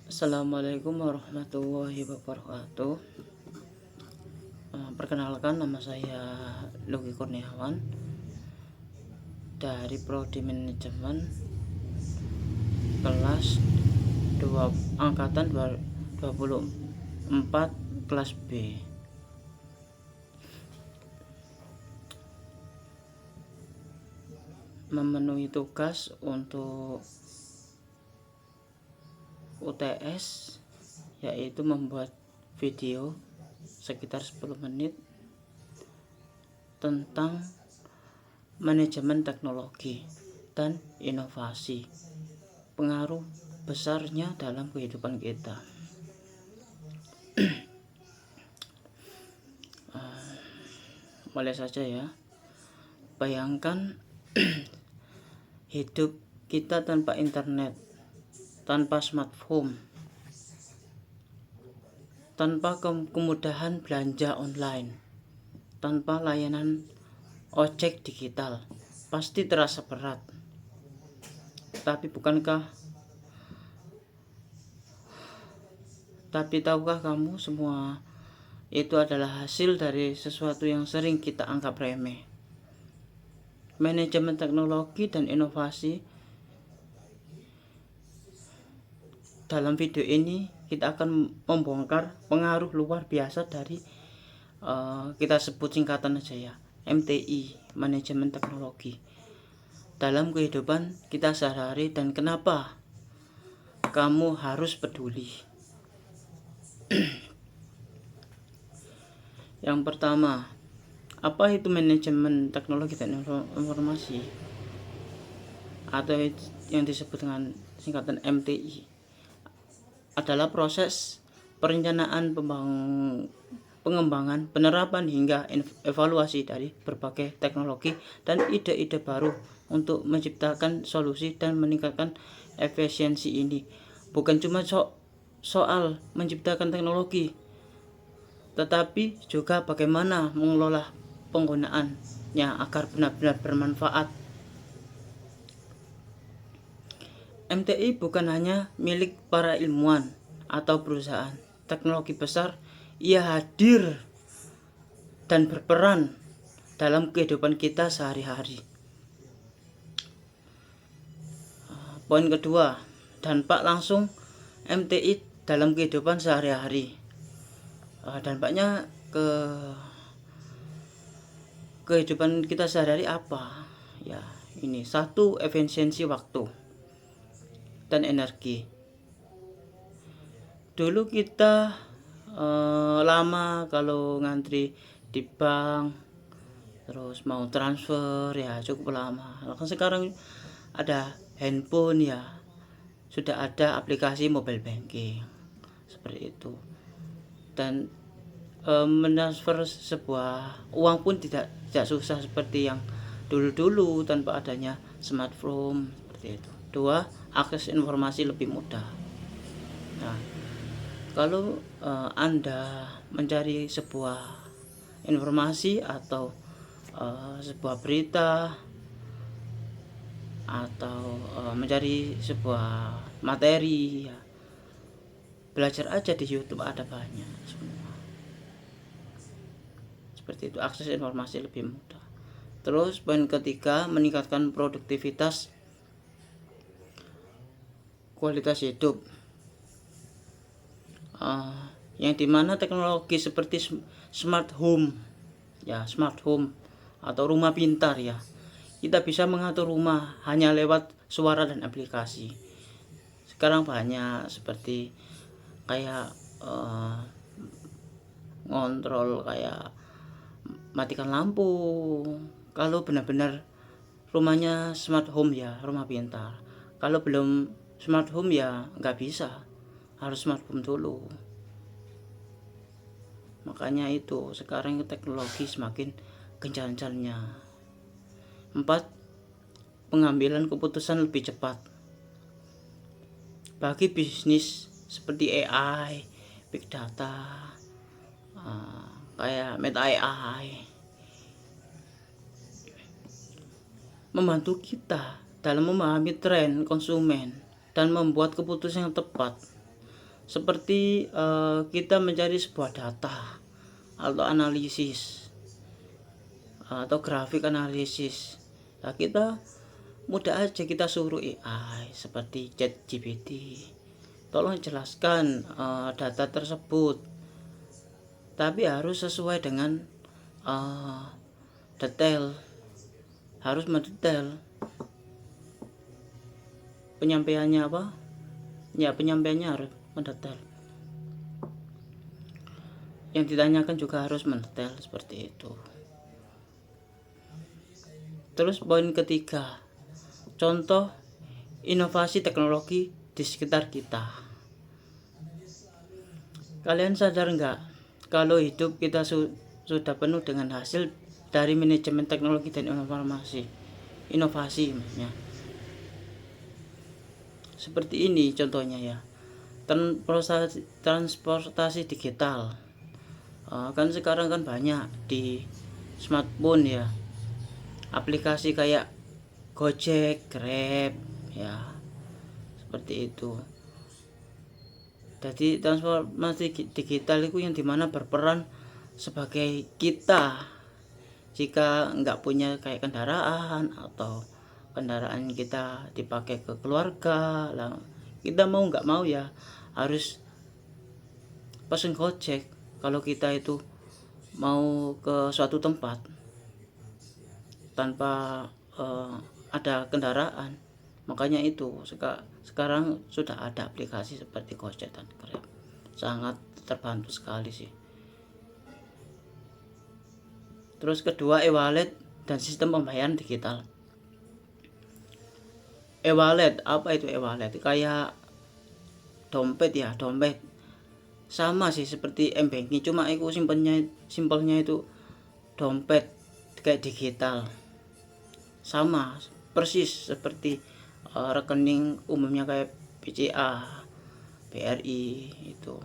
Assalamualaikum warahmatullahi wabarakatuh. Perkenalkan, nama saya Lugi Kurniawan dari Prodi Manajemen kelas 2 angkatan 24 kelas B. Memenuhi tugas untuk UTS yaitu membuat video sekitar 10 menit tentang manajemen teknologi dan inovasi, pengaruh besarnya dalam kehidupan kita. Mulai saja ya. Bayangkan hidup kita tanpa internet, tanpa smartphone, tanpa kemudahan belanja online, tanpa layanan ojek digital, pasti terasa berat. Tapi tahukah kamu, semua itu adalah hasil dari sesuatu yang sering kita anggap remeh. Manajemen teknologi dan inovasi. Dalam video ini kita akan membongkar pengaruh luar biasa dari kita sebut singkatan aja ya, MTI, manajemen teknologi, dalam kehidupan kita sehari-hari dan kenapa kamu harus peduli. Yang pertama, apa itu manajemen teknologi dan informasi atau yang disebut dengan singkatan MTI? Adalah proses perencanaan, pengembangan, penerapan hingga evaluasi dari berbagai teknologi dan ide-ide baru untuk menciptakan solusi dan meningkatkan efisiensi ini. Bukan cuma soal menciptakan teknologi, tetapi juga bagaimana mengelola penggunaannya agar benar-benar bermanfaat. MTI bukan hanya milik para ilmuwan atau perusahaan teknologi besar, ia hadir dan berperan dalam kehidupan kita sehari-hari. Poin kedua, dampak langsung MTI dalam kehidupan sehari-hari. Dampaknya ke kehidupan kita sehari-hari apa? Ya, ini satu, efisiensi waktu dan energi. Dulu kita lama kalau ngantri di bank, terus mau transfer ya cukup lama. Sekarang ada handphone ya, sudah ada aplikasi mobile banking seperti itu, dan mentransfer sebuah uang pun tidak susah seperti yang dulu tanpa adanya smartphone seperti itu. Dua, akses informasi lebih mudah. Nah, kalau Anda mencari sebuah informasi atau sebuah berita atau mencari sebuah materi ya, belajar aja di YouTube, ada banyak semua. Seperti itu, akses informasi lebih mudah. Terus poin ketiga, meningkatkan produktivitas, kualitas hidup, yang dimana teknologi seperti smart home atau rumah pintar ya, kita bisa mengatur rumah hanya lewat suara dan aplikasi. Sekarang banyak seperti kayak ngontrol kayak matikan lampu. Kalau benar-benar rumahnya smart home ya, rumah pintar. Kalau belum smart home ya nggak bisa, harus smart home dulu. Makanya itu sekarang teknologi semakin gencar-gencarnya. 4, pengambilan keputusan lebih cepat. Bagi bisnis seperti AI, big data, kayak Meta AI, membantu kita dalam memahami tren konsumen dan membuat keputusan yang tepat. seperti kita mencari sebuah data atau analisis atau grafik analisis. Nah, kita mudah aja kita suruh AI seperti ChatGPT, tolong jelaskan data tersebut, tapi harus sesuai dengan detail, harus mendetail penyampaiannya penyampaiannya harus mendetail, yang ditanyakan juga harus mendetail seperti itu. Terus poin ketiga, contoh inovasi teknologi di sekitar kita. Kalian sadar nggak kalau hidup kita sudah penuh dengan hasil dari manajemen teknologi dan inovasi maksudnya. Seperti ini contohnya ya, transportasi digital. Kan sekarang kan banyak di smartphone ya, aplikasi kayak Gojek, Grab ya, seperti itu. Jadi transformasi digital itu yang dimana berperan sebagai kita jika nggak punya kayak kendaraan atau kendaraan kita dipakai ke keluarga lah, kita mau nggak mau ya harus pesen Gojek kalau kita itu mau ke suatu tempat tanpa ada kendaraan. Makanya itu sekarang sudah ada aplikasi seperti Gojek dan Grab, sangat terbantu sekali sih. Terus kedua, e-wallet dan sistem pembayaran digital. E-wallet, apa itu e-wallet? Kayak dompet ya, dompet sama sih seperti m-banking, cuma itu simpelnya itu dompet kayak digital, sama persis seperti rekening umumnya kayak BCA, BRI itu.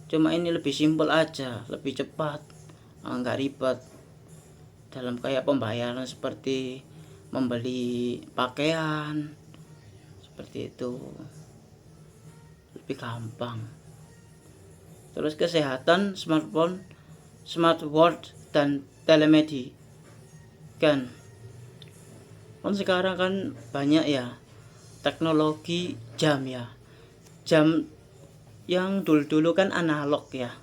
Cuma ini lebih simpel aja, lebih cepat, nggak ribet dalam kayak pembayaran seperti membeli pakaian, seperti itu lebih gampang. Terus kesehatan, smartphone, smartwatch dan telemedicine kan sekarang kan banyak ya teknologi jam ya, jam yang dulu kan analog ya,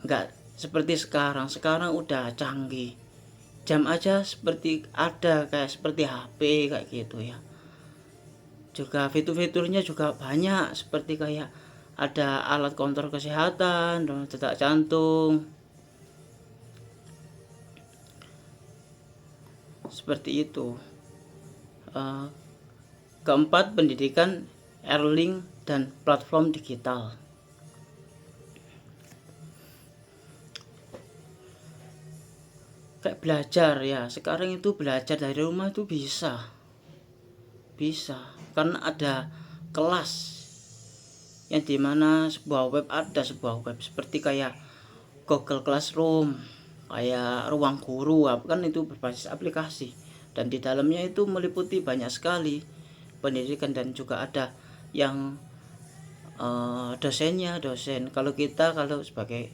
nggak seperti sekarang udah canggih, jam aja seperti ada kayak seperti HP kayak gitu ya. Juga fitur-fiturnya juga banyak seperti kayak ada alat kontrol kesehatan, detak jantung, seperti itu. Keempat, pendidikan, e-learning dan platform digital. Kayak belajar ya, sekarang itu belajar dari rumah itu bisa karena ada kelas yang dimana sebuah web seperti kayak Google Classroom, kayak Ruang Guru kan itu berbasis aplikasi, dan di dalamnya itu meliputi banyak sekali pendidikan dan juga ada yang dosen kalau sebagai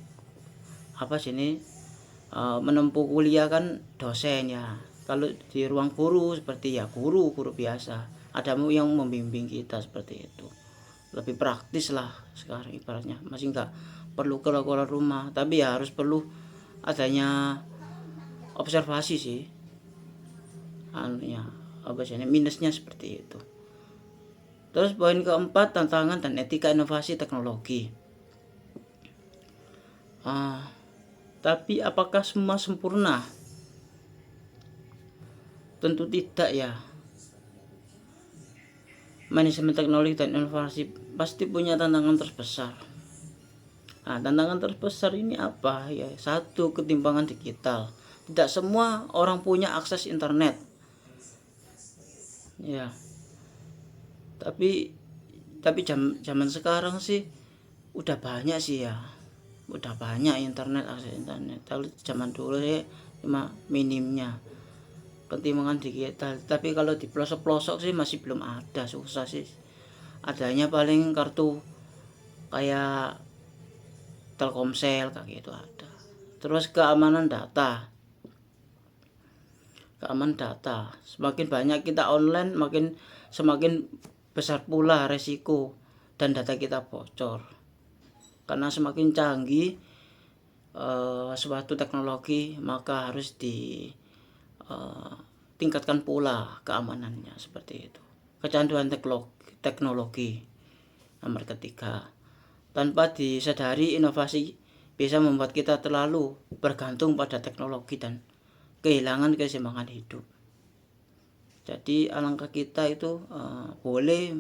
menempuh kuliah kan dosen ya. Kalau di Ruang Guru seperti ya guru biasa, ada yang membimbing kita seperti itu. Lebih praktis lah sekarang ibaratnya, masih nggak perlu keluar rumah, tapi ya harus perlu adanya observasi sih minusnya seperti itu. Terus poin keempat, tantangan dan etika inovasi teknologi. Tapi apakah semua sempurna? Tentu tidak ya. Manajemen teknologi dan inovasi pasti punya tantangan terbesar. Tantangan terbesar ini apa ya? Satu, ketimpangan digital. Tidak semua orang punya akses internet. Ya. Tapi zaman sekarang sih udah banyak sih ya. Udah banyak akses internet. Kalau zaman dulu sih cuma minimnya ketimpangan digital. Tapi kalau di pelosok-pelosok sih masih belum ada, susah sih. Adanya paling kartu kayak Telkomsel kayak gitu ada. Terus keamanan data. Semakin banyak kita online, semakin besar pula resiko dan data kita bocor. Karena semakin canggih suatu teknologi, maka harus tingkatkan pula keamanannya, seperti itu. Kecanduan teknologi. Nomor ketiga, tanpa disadari inovasi bisa membuat kita terlalu bergantung pada teknologi dan kehilangan keseimbangan hidup. Jadi alangkah kita itu boleh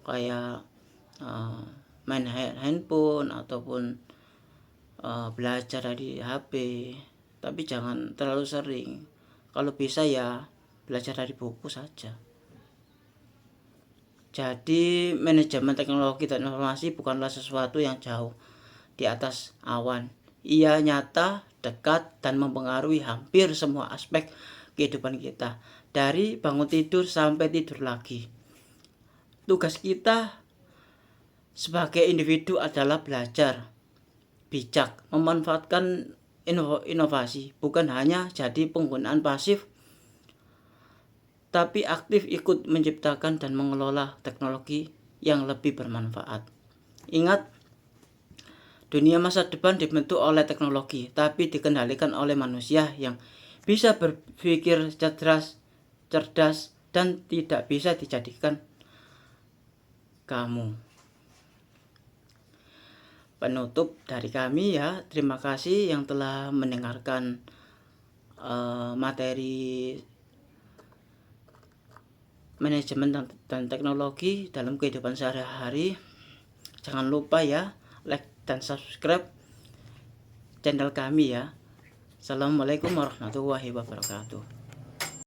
kayak main handphone ataupun belajar dari HP, tapi jangan terlalu sering. Kalau bisa ya belajar dari buku saja. Jadi manajemen teknologi dan informasi bukanlah sesuatu yang jauh di atas awan. Ia nyata, dekat, dan mempengaruhi hampir semua aspek kehidupan kita, dari bangun tidur sampai tidur lagi. Tugas kita sebagai individu adalah belajar bijak, memanfaatkan inovasi, bukan hanya jadi penggunaan pasif, tapi aktif ikut menciptakan dan mengelola teknologi yang lebih bermanfaat. Ingat, dunia masa depan dibentuk oleh teknologi, tapi dikendalikan oleh manusia yang bisa berpikir cerdas, dan tidak bisa dijadikan kamu. Penutup dari kami ya, terima kasih yang telah mendengarkan materi manajemen dan teknologi dalam kehidupan sehari-hari. Jangan lupa ya, like dan subscribe channel kami ya. Assalamualaikum warahmatullahi wabarakatuh.